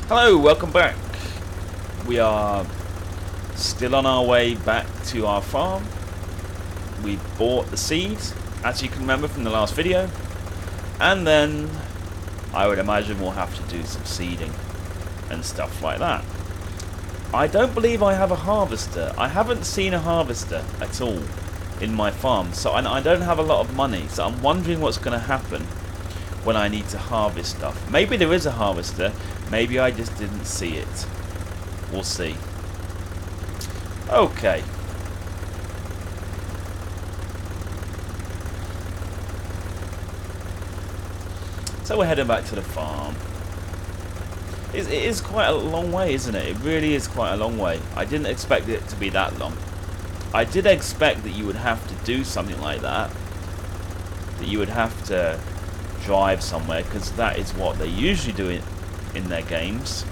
Hello, welcome back. We are still on our way back to our farm. We bought the seeds, as you can remember from the last video, and then I would imagine we'll have to do some seeding and stuff like that. I don't believe I have a harvester. I haven't seen a harvester at all in my farm, so I don't have a lot of money, so I'm wondering what's going to happen when I need to harvest stuff. Maybe there is a harvester, maybe I just didn't see it. We'll see. Okay. So we're heading back to the farm. It is quite a long way, isn't it? It really is quite a long way. I didn't expect it to be that long. I did expect that you would have to do something like that. That you would have to drive somewhere, because that is what they usually do in their games.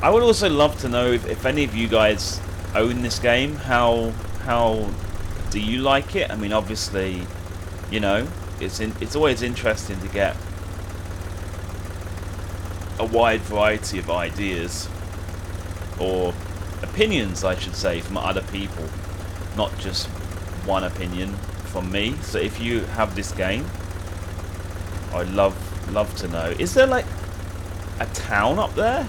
I would also love to know if any of you guys own this game. How do you like it? I mean, obviously, you know, it's always interesting to get a wide variety of ideas, or opinions I should say, from other people, not just one opinion from me. So if you have this game, I'd love to know. Is there like a town up there?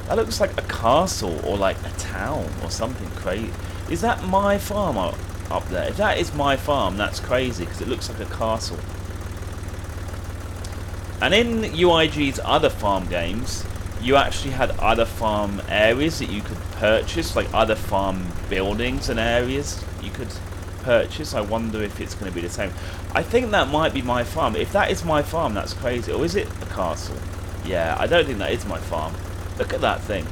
That looks like a castle, or like a town or something crazy. Is that my farm up there? If that is my farm, that's crazy, because it looks like a castle. And in UIG's other farm games, you actually had other farm areas that you could purchase, like other farm buildings and areas you could purchase. I wonder if it's going to be the same. I think that might be my farm. If that is my farm, that's crazy. Or is it a castle? Yeah, I don't think that is my farm. Look at that thing.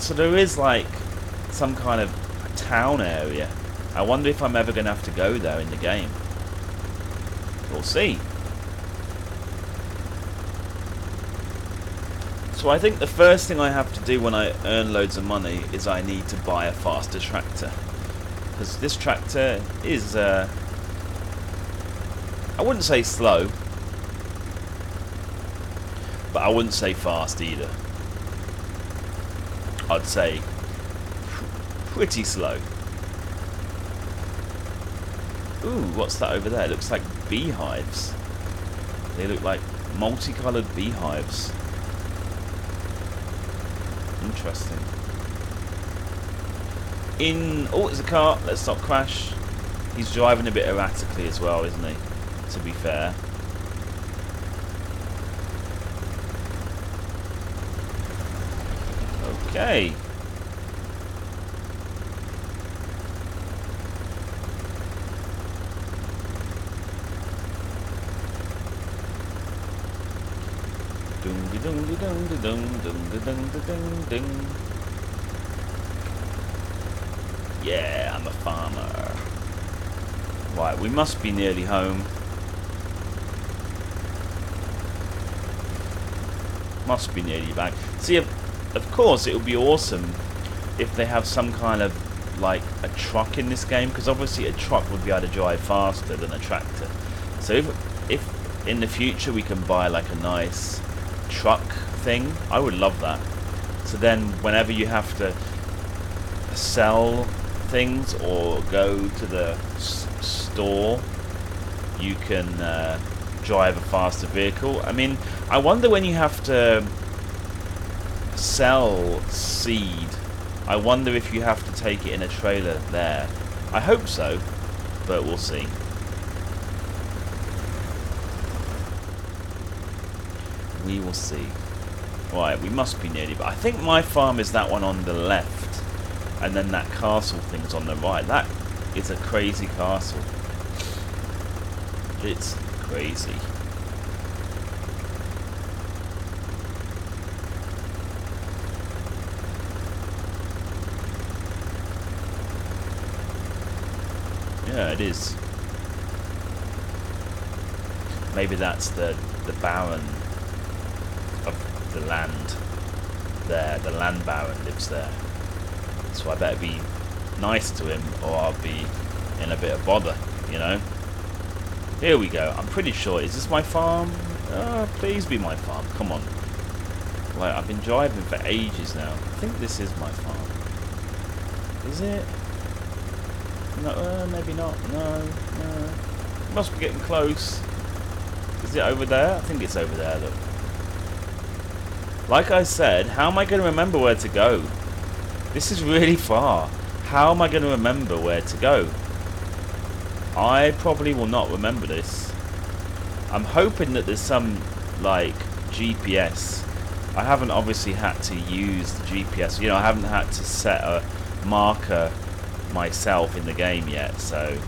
So there is like some kind of town area. I wonder if I'm ever going to have to go there in the game. We'll see. So I think the first thing I have to do when I earn loads of money is I need to buy a faster tractor. Because this tractor is, I wouldn't say slow, but I wouldn't say fast either. I'd say pretty slow. Ooh, what's that over there? It looks like beehives. They look like multicolored beehives. Interesting. Oh, there's a car. Let's not crash. He's driving a bit erratically as well, isn't he? To be fair. Okay. Yeah, I'm a farmer. Right, we must be nearly home. Must be nearly back. See, of course, it would be awesome if they have some kind of like a truck in this game, because obviously a truck would be able to drive faster than a tractor. So if in the future we can buy like a nice truck thing, I would love that. So then whenever you have to sell things or go to the store, you can drive a faster vehicle. I mean, I wonder when you have to sell seed, I wonder if you have to take it in a trailer there. I hope so, but we'll see. We will see. Right, we must be nearly, but I think my farm is that one on the left, and then that castle thing's on the right. That is a crazy castle. It's crazy. Yeah, it is. Maybe that's the Baron of the land there. The land Baron lives there. So I better be nice to him, or I'll be in a bit of bother, you know? Here we go. I'm pretty sure. Is this my farm? Please be my farm. Come on. Like, I've been driving for ages now. I think this is my farm. Is it? No, maybe not. No. Must be getting close. Is it over there? I think it's over there, look. Like I said, how am I going to remember where to go? This is really far. How am I going to remember where to go? I probably will not remember this. I'm hoping that there's some, like, GPS. I haven't obviously had to use the GPS. You know, I haven't had to set a marker myself in the game yet. So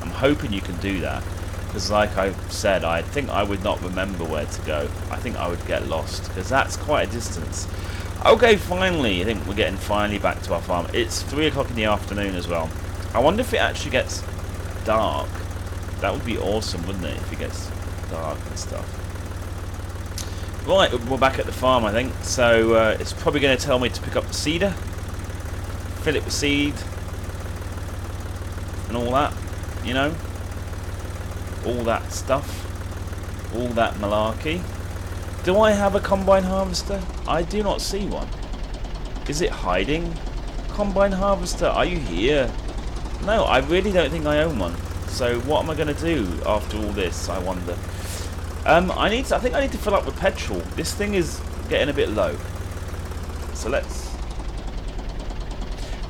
I'm hoping you can do that. Because like I said, I think I would not remember where to go. I think I would get lost. Because that's quite a distance. Okay, finally. I think we're getting finally back to our farm. It's 3 o'clock in the afternoon as well. I wonder if it actually gets dark. That would be awesome, wouldn't it? If it gets dark and stuff. Right, we're back at the farm, I think. So it's probably going to tell me to pick up the seeder. Fill it with seed. And all that. You know. All that stuff. All that malarkey. Do I have a combine harvester? I do not see one. Is it hiding? Combine harvester, are you here? No, I really don't think I own one. So what am I going to do after all this, I wonder? I think I need to fill up with petrol. This thing is getting a bit low. So let's...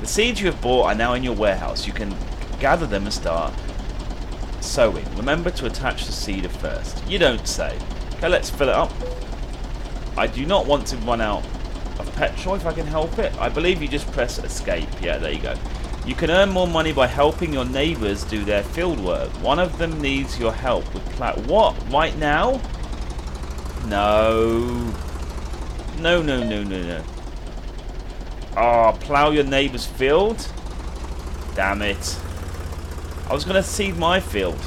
The seeds you have bought are now in your warehouse. You can gather them and start sowing. Remember to attach the seeder first. You don't say. Okay, let's fill it up. I do not want to run out of petrol if I can help it. I believe you just press escape. Yeah, there you go. You can earn more money by helping your neighbours do their field work. One of them needs your help with plow. What? Right now? No. No. Oh, plow your neighbour's field? Damn it. I was going to seed my field.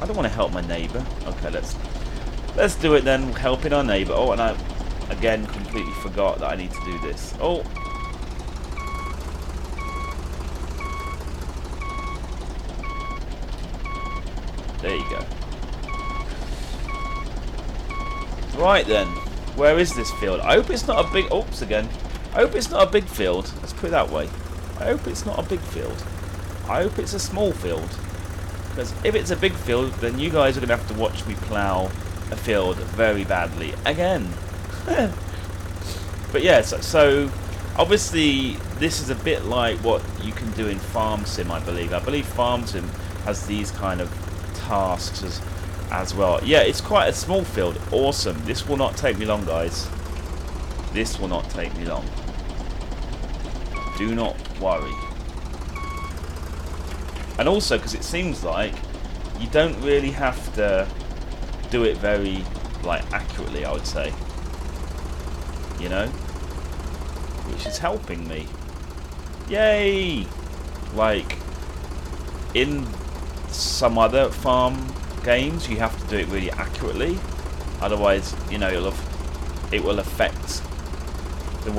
I don't want to help my neighbour. Okay, let's do it then, helping our neighbour. Oh, and I, again, completely forgot that I need to do this. Oh. There you go. Right then, where is this field? I hope it's not a big... Oops, again. I hope it's not a big field. Let's put it that way. I hope it's not a big field. I hope it's a small field. Because if it's a big field, then you guys are going to have to watch me plough a field very badly. Again. But yes, so obviously this is a bit like what you can do in Farm Sim, I believe. I believe Farm Sim has these kind of tasks as well. Yeah, it's quite a small field. Awesome. This will not take me long, guys. This will not take me long. Do not worry. And also, because it seems like you don't really have to do it very, like, accurately, I would say. You know? Which is helping me. Yay! Like, in some other farm games, you have to do it really accurately. Otherwise, you know, it will affect the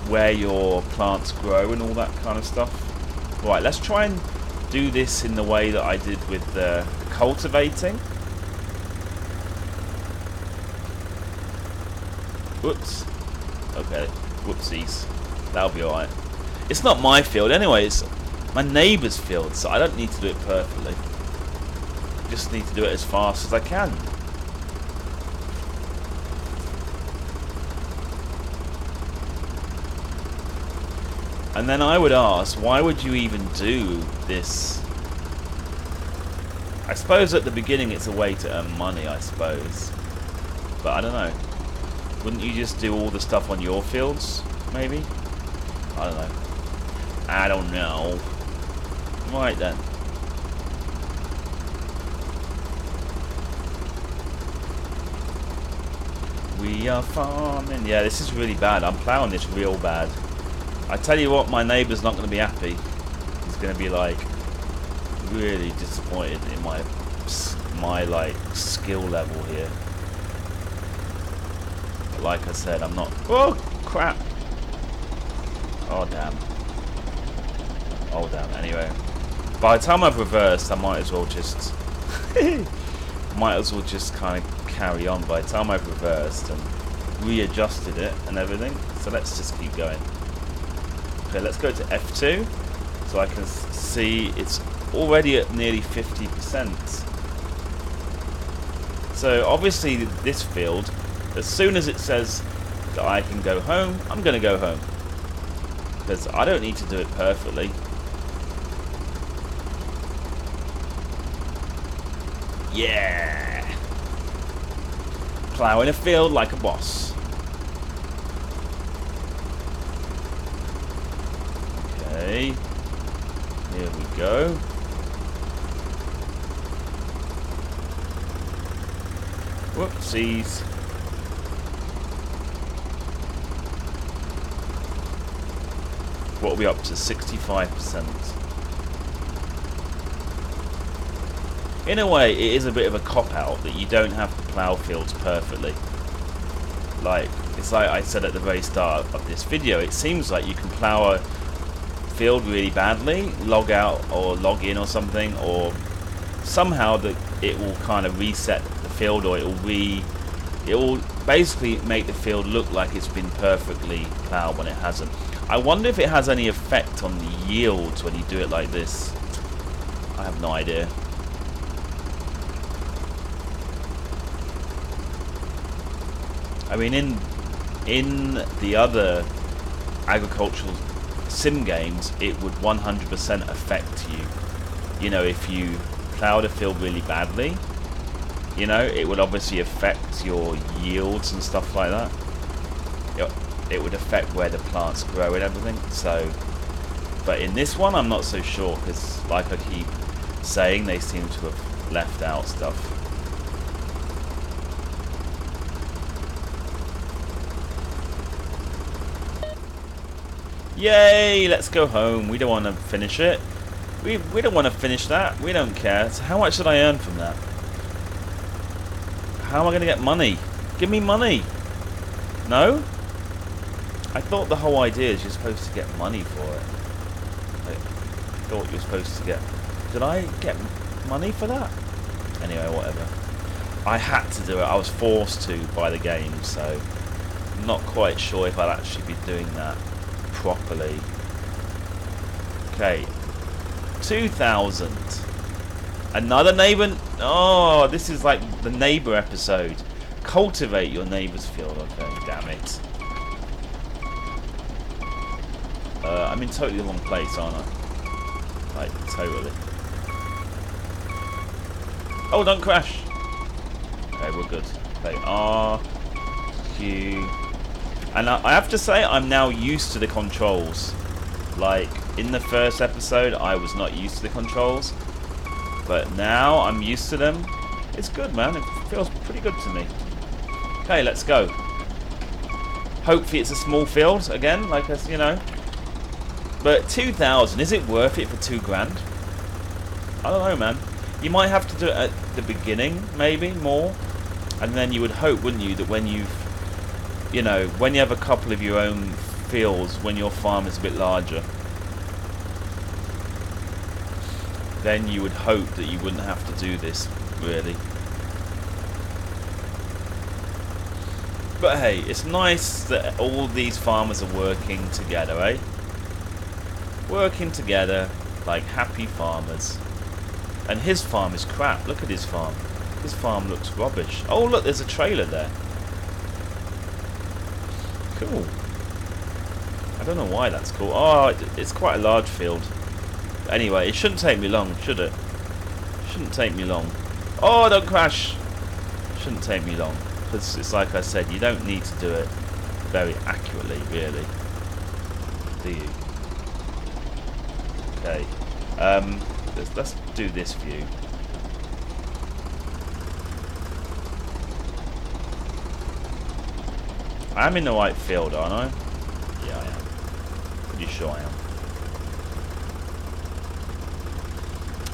where your plants grow and all that kind of stuff. Right, let's try and do this in the way that I did with the cultivating. Whoops. Okay, whoopsies. That'll be alright. It's not my field anyway, it's my neighbour's field, so I don't need to do it perfectly. Just need to do it as fast as I can. And then I would ask, why would you even do this? I suppose at the beginning it's a way to earn money, I suppose. But I don't know. Wouldn't you just do all the stuff on your fields, maybe? I don't know. I don't know. Right then. We are farming. Yeah, this is really bad. I'm ploughing this real bad. I tell you what, my neighbour's not going to be happy. He's going to be like really disappointed in my like skill level here. But like I said, I'm not. Oh crap! Oh damn! Oh damn! Anyway, by the time I've reversed, I might as well just Might as well just kind of carry on. By the time I've reversed and readjusted it and everything, so let's just keep going. Okay, let's go to F2 so I can see it's already at nearly 50%. So obviously this field, as soon as it says that I can go home, I'm going to go home, because I don't need to do it perfectly. Yeah! Ploughing a field like a boss. Okay. Here we go. Whoopsies. What are we up to? 65%. In a way, it is a bit of a cop-out that you don't have to plough fields perfectly. Like, it's like I said at the very start of this video, it seems like you can plough a field really badly, log out or log in or something, or somehow that it will kind of reset the field, or it will basically make the field look like it's been perfectly ploughed when it hasn't. I wonder if it has any effect on the yields when you do it like this. I have no idea. I mean, in the other agricultural sim games, it would 100% affect you. You know, if you ploughed a field really badly, you know, it would obviously affect your yields and stuff like that. It would affect where the plants grow and everything. So, but in this one, I'm not so sure, because like I keep saying, they seem to have left out stuff. Yay, let's go home. We don't want to finish it. We don't want to finish that. We don't care. So how much did I earn from that? How am I going to get money? Give me money. No? I thought the whole idea is you're supposed to get money for it. I thought you were supposed to get... Did I get money for that? Anyway, whatever. I had to do it. I was forced to by the game, so I'm not quite sure if I'll actually be doing that properly. Okay, 2,000. Another neighbour. Oh, this is like the neighbour episode. Cultivate your neighbour's field. Okay, damn it. I'm in totally the wrong place, aren't I? Like, totally. Oh, don't crash. Okay, we're good. Okay, R, Q. And I have to say, I'm now used to the controls. Like, in the first episode, I was not used to the controls. But now, I'm used to them. It's good, man. It feels pretty good to me. Okay, let's go. Hopefully it's a small field, again, like us, you know. But 2,000, is it worth it for 2 grand? I don't know, man. You might have to do it at the beginning, maybe, more. And then you would hope, wouldn't you, that when you've, you know, when you have a couple of your own fields, when your farm is a bit larger, then you would hope that you wouldn't have to do this, really. But hey, it's nice that all these farmers are working together, eh? Working together like happy farmers. And his farm is crap. Look at his farm. His farm looks rubbish. Oh, look, there's a trailer there. Cool. I don't know why that's cool. Oh, it's quite a large field. Anyway, it shouldn't take me long, should it? Shouldn't take me long. Oh, don't crash. Shouldn't take me long. Because it's like I said, you don't need to do it very accurately, really. Do you? Okay. Let's do this view. I'm in the right field, aren't I? Yeah, I am. Pretty sure I am.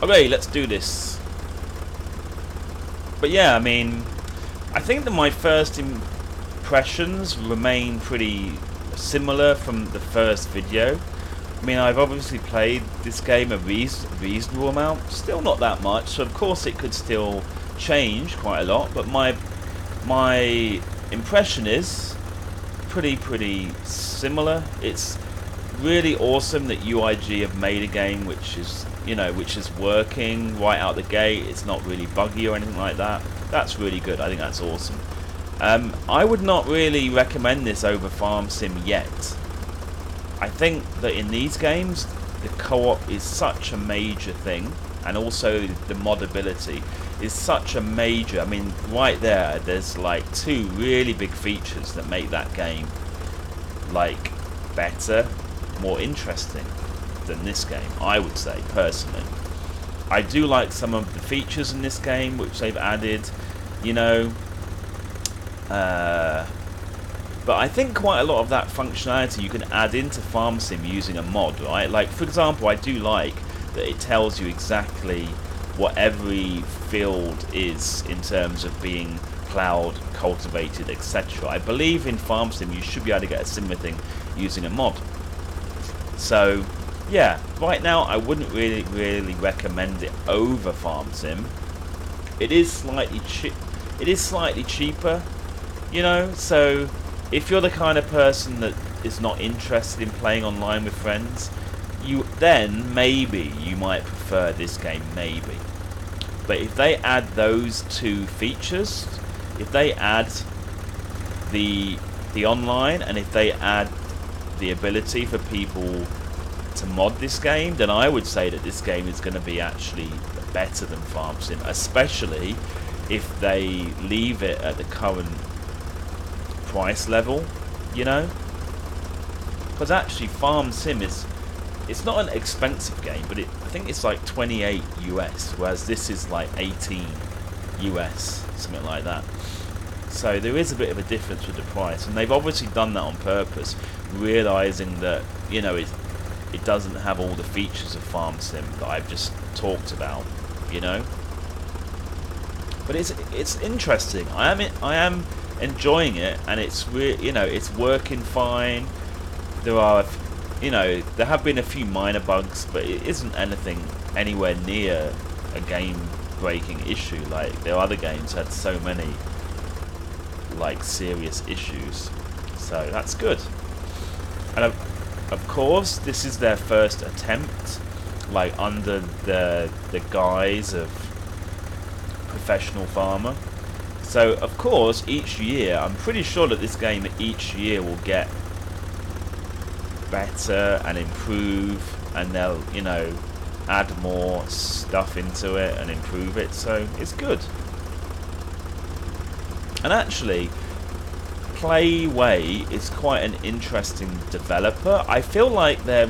Okay, let's do this. But yeah, I mean, I think that my first impressions remain pretty similar from the first video. I mean, I've obviously played this game a reasonable amount, still not that much, so of course it could still change quite a lot, but my impression is pretty similar. It's really awesome that UIG have made a game which is, you know, which is working right out the gate. It's not really buggy or anything like that. That's really good. I think that's awesome. I would not really recommend this over Farm Sim yet. I think that in these games, the co-op is such a major thing, and also the modability is such a major. I mean, right there's like 2 really big features that make that game like better, more interesting than this game, I would say, personally. I do like some of the features in this game which they've added, you know, but I think quite a lot of that functionality you can add into Farm Sim using a mod, right? Like, for example, I do like that it tells you exactly what every field is in terms of being ploughed, cultivated, etc. I believe in Farm Sim you should be able to get a similar thing using a mod. So, yeah, right now I wouldn't really recommend it over Farm Sim. It is slightly cheaper, you know, so if you're the kind of person that is not interested in playing online with friends, then maybe you might prefer this game, maybe. But if they add those 2 features, if they add the online, and if they add the ability for people to mod this game, then I would say that this game is going to be actually better than Farm Sim, especially if they leave it at the current price level, you know, because actually Farm Sim it's not an expensive game, but I think it's like 28 US, whereas this is like 18 US, something like that. So there is a bit of a difference with the price, and they've obviously done that on purpose, realizing that, you know, it doesn't have all the features of Farm Sim that I've just talked about, you know. But it's interesting. I am enjoying it, and it's you know, it's working fine. There are, you know, there have been a few minor bugs, but it isn't anything anywhere near a game-breaking issue. Like, their other games had so many like serious issues, so that's good. And of course, this is their first attempt, like under the guise of professional farmer. So of course, each year, I'm pretty sure that this game each year will get better and improve, and they'll, you know, add more stuff into it and improve it, so it's good. And actually, Playway is quite an interesting developer. I feel like they're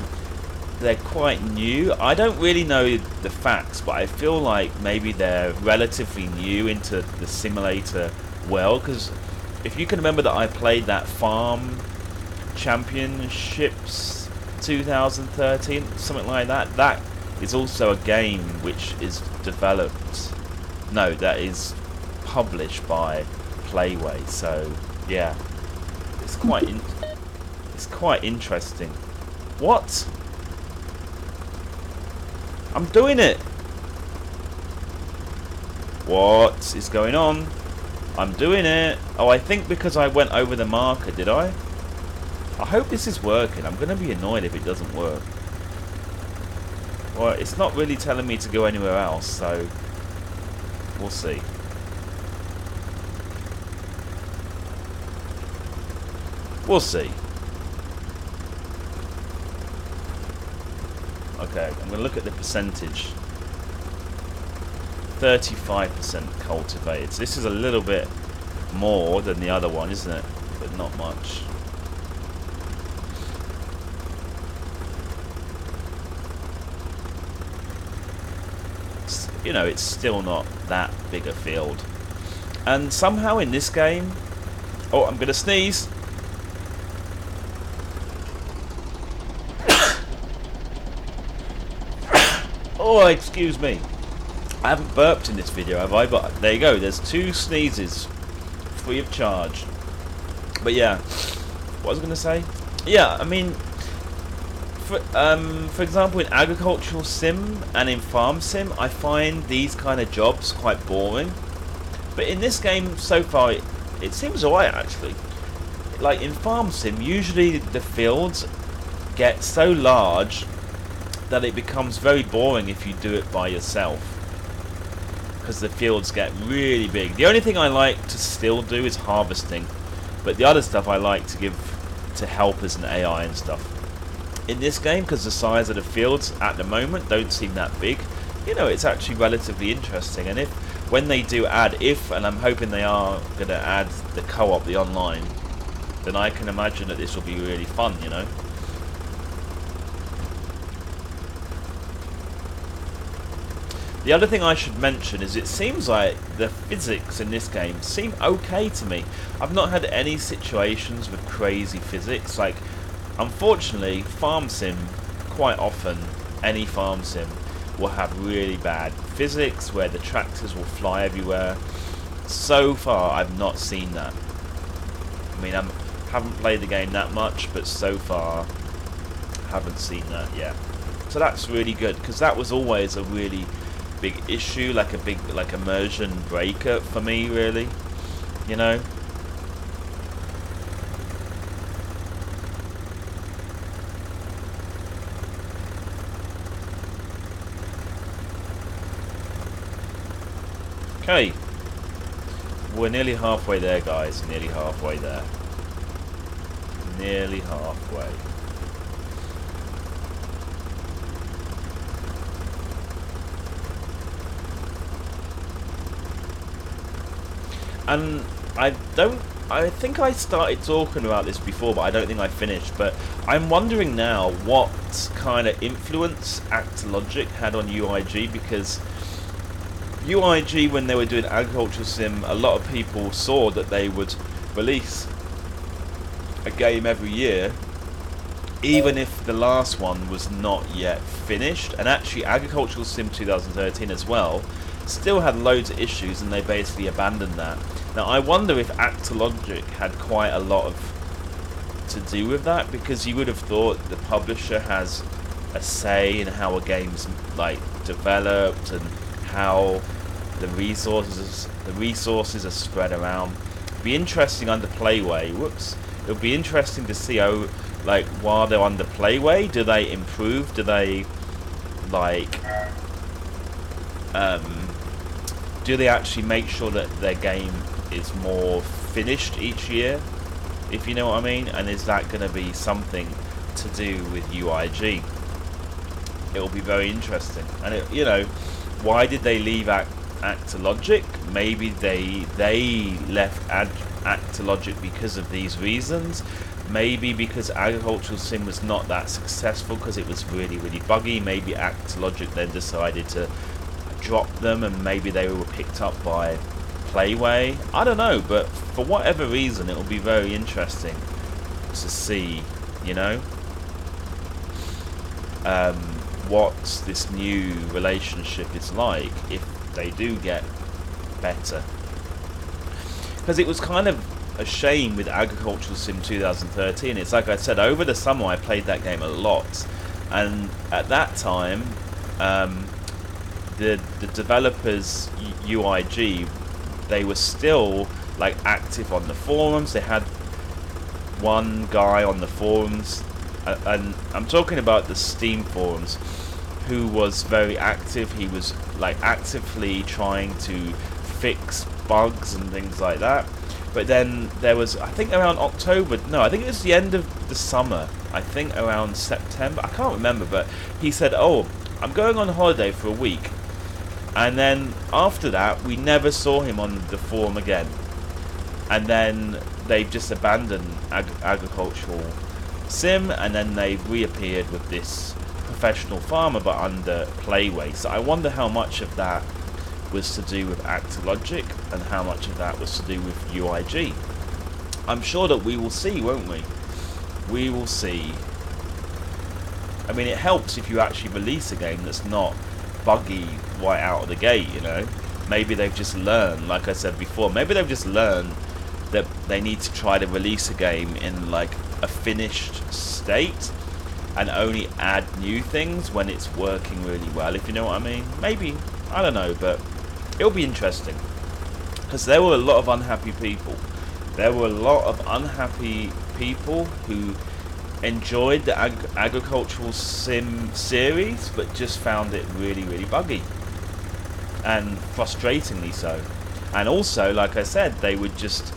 quite new. I don't really know the facts, but I feel like maybe they're relatively new into the simulator world, because if you can remember that I played that Farm Championships 2013, something like that. That is also a game which is developed, no, that is published by Playway. So yeah, it's quite interesting. What? I'm doing it. What is going on? I'm doing it. Oh, I think because I went over the marker, did I? I hope this is working. I'm going to be annoyed if it doesn't work. Well, it's not really telling me to go anywhere else, so we'll see. We'll see. Okay, I'm going to look at the percentage. 35% cultivated. So this is a little bit more than the other one, isn't it? But not much. You know, it's still not that big a field. And somehow in this game... Oh, I'm going to sneeze. Oh, excuse me. I haven't burped in this video, have I? But there you go. There's 2 sneezes. Free of charge. But yeah. What was I going to say? Yeah, I mean... For example, in agricultural sim and in farm sim, I find these kind of jobs quite boring. But in this game, so far, it seems alright actually. Like in farm sim, usually the fields get so large that it becomes very boring if you do it by yourself, because the fields get really big. The only thing I like to still do is harvesting, but the other stuff I like to give to helpers and AI and stuff. In this game, because the size of the fields at the moment don't seem that big, you know, it's actually relatively interesting. And if when they do add, and I'm hoping they are going to add the co-op, the online, then I can imagine that this will be really fun, you know. The other thing I should mention is it seems like the physics in this game seem okay to me. I've not had any situations with crazy physics. Like, unfortunately, farm sim, quite often, any farm sim will have really bad physics where the tractors will fly everywhere. So far, I've not seen that. I mean, I haven't played the game that much, but so far, haven't seen that yet. So that's really good, because that was always a really big issue, like a big immersion breaker for me, really, you know. Okay, we're nearly halfway there, guys. Nearly halfway there. Nearly halfway. And I think I started talking about this before, but I don't think I finished. But I'm wondering now what kind of influence Actologic had on UIG, because UIG, when they were doing agricultural sim, a lot of people saw that they would release a game every year, even if the last one was not yet finished. And actually, Agricultural Sim 2013 as well still had loads of issues, and they basically abandoned that. Now, I wonder if Actologic had quite a lot of to do with that, because you would have thought the publisher has a say in how a game's like developed and how the resources are spread around. It'd be interesting under Playway. It would be interesting to see how, like, while they're under Playway, do they improve? Do they like do they actually make sure that their game is more finished each year, if you know what I mean? And is that going to be something to do with UIG? It will be very interesting. And it, you know, why did they leave Actologic? Maybe they left Actologic because of these reasons. Maybe because Agricultural Sim was not that successful because it was really, really buggy. Maybe Actologic then decided to drop them, and maybe they were picked up by Playway. I don't know, but for whatever reason, it will be very interesting to see, you know, what this new relationship is like if they do get better. Because it was kind of a shame with Agricultural Sim 2013. It's like I said, over the summer I played that game a lot, and at that time the developers, UIG, they were still like active on the forums. They had one guy on the forums, and I'm talking about the Steam forums, who was very active. He was like actively trying to fix bugs and things like that. But then there was, I think around October, no, I think it was the end of the summer, I think around September, I can't remember, but he said, oh, I'm going on holiday for a week. And then after that, we never saw him on the forum again. And then they've just abandoned Agricultural Sim, and then they've reappeared with this professional farmer, but under Playway. So I wonder how much of that was to do with Actologic and how much of that was to do with UIG. I'm sure that we will see, won't we? We will see. I mean, it helps if you actually release a game that's not buggy right out of the gate, you know. Maybe they've just learned, like I said before, maybe they've just learned that they need to try to release a game in like a finished state, and only add new things when it's working really well, if you know what I mean. Maybe, I don't know, but it'll be interesting. Because there were a lot of unhappy people. There were a lot of unhappy people who enjoyed the agricultural sim series, but just found it really, really buggy. And frustratingly so. And also, like I said, they would just...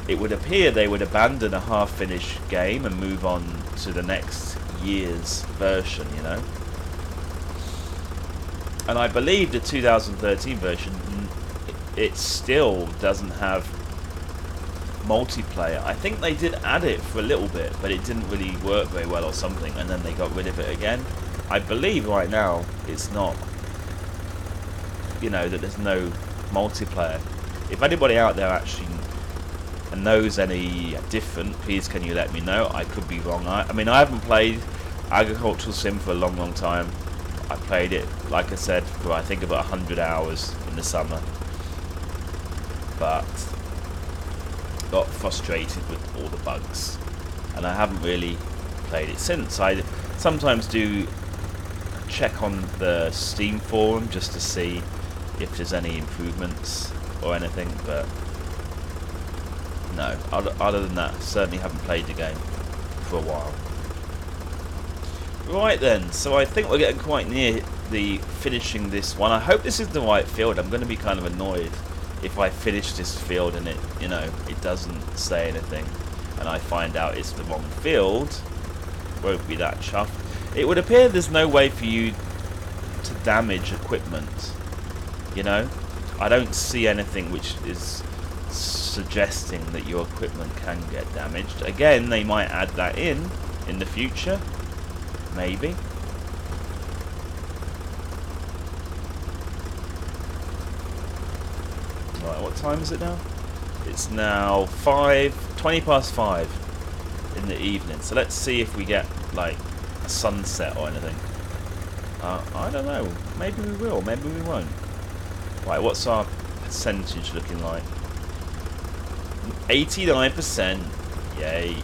It would appear they would abandon a half-finished game and move on to the next year's version, you know. And I believe the 2013 version, it still doesn't have multiplayer. I think they did add it for a little bit, but it didn't really work very well or something, and then they got rid of it again. I believe right now it's not, you know, that there's no multiplayer. If anybody out there actually knows any different, please can you let me know. I could be wrong. I mean, I haven't played Agricultural Sim for a long, long time. I played it, like I said, for I think about 100 hours in the summer. But got frustrated with all the bugs, and I haven't really played it since. I sometimes do check on the Steam forum just to see if there's any improvements or anything, but no, other than that, certainly haven't played the game for a while. Right then, so I think we're getting quite near the finishing this one. I hope this is the right field. I'm going to be kind of annoyed if I finish this field and it, you know, it doesn't say anything and I find out it's the wrong field. Won't be that chuffed. It would appear there's no way for you to damage equipment, you know. I don't see anything which is suggesting that your equipment can get damaged. Again, they might add that in the future, maybe. Right, what time is it now? It's now 20 past 5 in the evening. So let's see if we get like a sunset or anything. I don't know. Maybe we will. Maybe we won't. Right, what's our percentage looking like? 89%. Yay.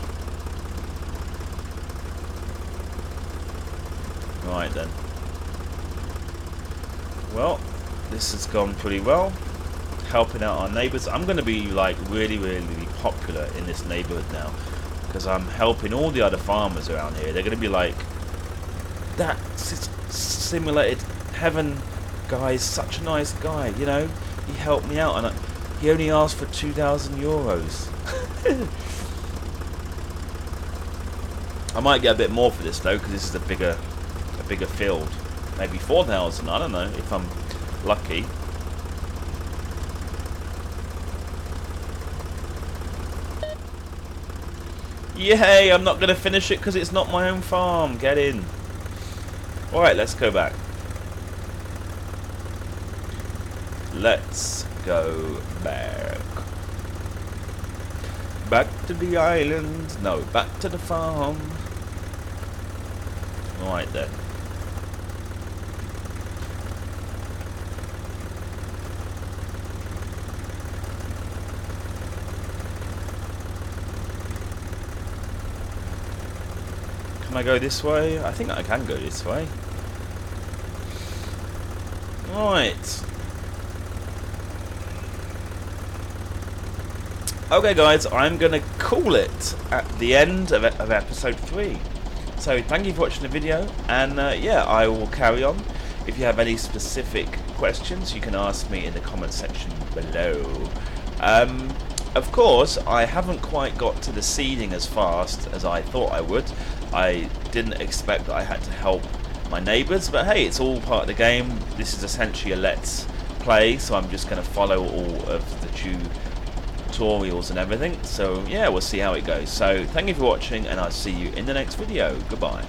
Right then. Well, this has gone pretty well. Helping out our neighbours. I'm going to be like really, really popular in this neighbourhood now, because I'm helping all the other farmers around here. They're going to be like, that simulated heaven guy is such a nice guy, you know. He helped me out, and he only asked for 2,000 euros. I might get a bit more for this though, because this is a bigger field. Maybe 4,000. I don't know if I'm lucky. Yay! I'm not going to finish it because it's not my own farm. Get in. All right, let's go back. Let's go back. Back to the island. No, back to the farm. Right then. Can I go this way? I think I can go this way. Right. Okay guys, I'm going to call it at the end of episode 3. So thank you for watching the video, and yeah, I will carry on. If you have any specific questions, you can ask me in the comment section below. Of course, I haven't quite got to the seeding as fast as I thought I would. I didn't expect that I had to help my neighbours, but hey, it's all part of the game. This is essentially a let's play, so I'm just going to follow all of the tutorials and everything. So yeah, we'll see how it goes. So thank you for watching, and I'll see you in the next video. Goodbye.